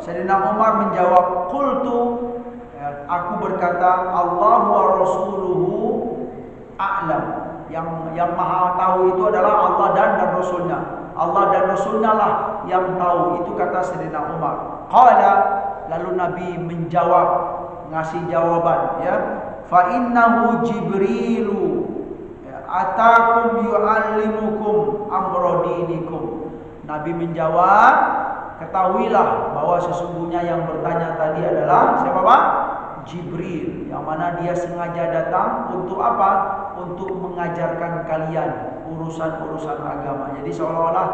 Sayyidina Umar menjawab, qultu, ya, aku berkata, Allah wa rasuluhu a'lam. Yang maha tahu itu adalah Allah dan Rasulnya. Allah dan Rasulnya lah yang tahu. Itu kata Sayyidina Umar. Qala, lalu Nabi menjawab, ngasih jawaban ya. Fa innahu Jibrilu atakum yu'allimukum amra dinikum. Nabi menjawab, ketahuilah bahwa sesungguhnya yang bertanya tadi adalah siapa Pak? Jibril, yang mana dia sengaja datang untuk apa? Untuk mengajarkan kalian urusan-urusan agama. Jadi seolah-olah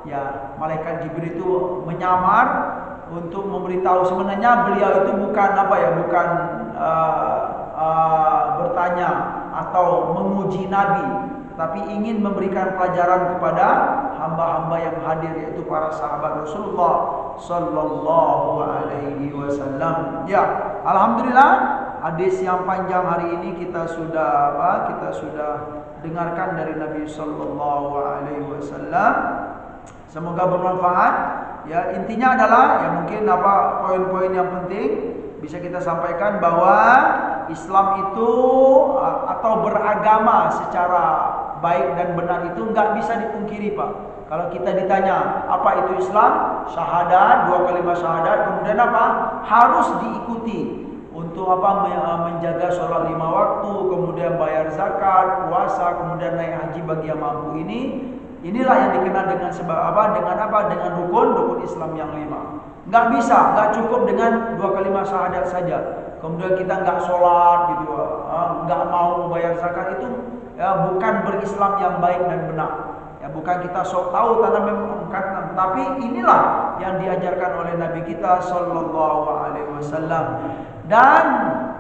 ya malaikat Jibril itu menyamar untuk memberitahu sebenarnya beliau itu bukan bukan bertanya atau menguji Nabi, tapi ingin memberikan pelajaran kepada hamba-hamba yang hadir, yaitu para sahabat Rasulullah sallallahu alaihi wasallam. Ya, alhamdulillah hadis yang panjang hari ini kita sudah dengarkan dari Nabi sallallahu alaihi wasallam. Semoga bermanfaat. Ya, intinya adalah ya mungkin poin-poin yang penting bisa kita sampaikan bahwa Islam itu atau beragama secara baik dan benar itu enggak bisa dipungkiri Pak. Kalau kita ditanya apa itu Islam, syahadat, 2 kalimat syahadat, kemudian harus diikuti untuk menjaga sholat 5 waktu, kemudian bayar zakat, puasa, kemudian naik haji bagi yang mampu ini. Inilah yang dikenal dengan dengan rukun Islam yang 5. Enggak bisa, enggak cukup dengan 2 kalimat syahadat saja. Kemudian kita enggak sholat gitu, enggak mau bayar zakat, itu ya bukan berislam yang baik dan benar. Ya bukan kita sok tahu tapi inilah yang diajarkan oleh Nabi kita sallallahu alaihi wasallam. Dan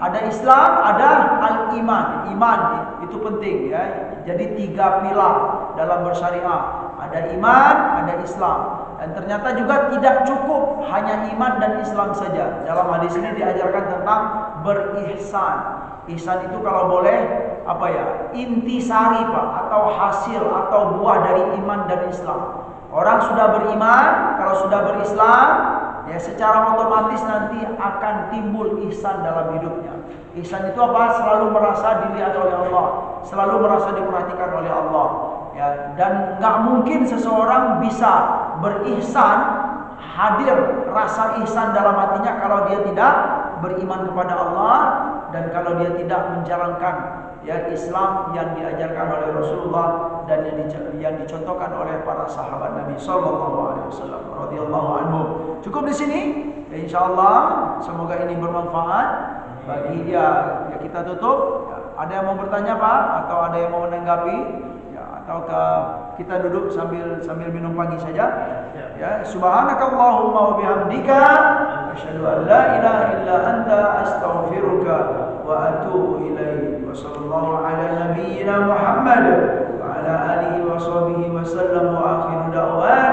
ada Islam, ada al-iman. Iman itu penting ya. Jadi 3 pilar dalam bersyariah. Ada iman, ada Islam. Dan ternyata juga tidak cukup hanya iman dan Islam saja. Dalam hadis ini diajarkan tentang berihsan. Ihsan itu kalau boleh intisari Pak, atau hasil atau buah dari iman dan Islam. Orang sudah beriman, kalau sudah berislam, ya secara otomatis nanti akan timbul ihsan dalam hidupnya. Ihsan itu selalu merasa dilihat oleh Allah, selalu merasa diperhatikan oleh Allah. Ya, dan nggak mungkin seseorang bisa berihsan, hadir rasa ihsan dalam hatinya kalau dia tidak beriman kepada Allah dan kalau dia tidak menjalankan ya Islam yang diajarkan oleh Rasulullah dan yang dicontohkan oleh para sahabat Nabi sallallahu alaihi wasallam radhiyallahu anhu. Cukup di sini. Ya, insyaallah semoga ini bermanfaat bagi dia. Ya, kita tutup. Ya, ada yang mau bertanya Pak atau ada yang mau menanggapi? Ya, ataukah kita duduk sambil minum pagi saja? Ya, subhanakallahumma wa bihamdika asyhadu an la ilaha illa anta astaghfiruka wa atubu ilaik. Wa sallallahu ala nabiyyina Muhammad wa ala alihi wa sahbihi wa sallam wa akhiru da'wana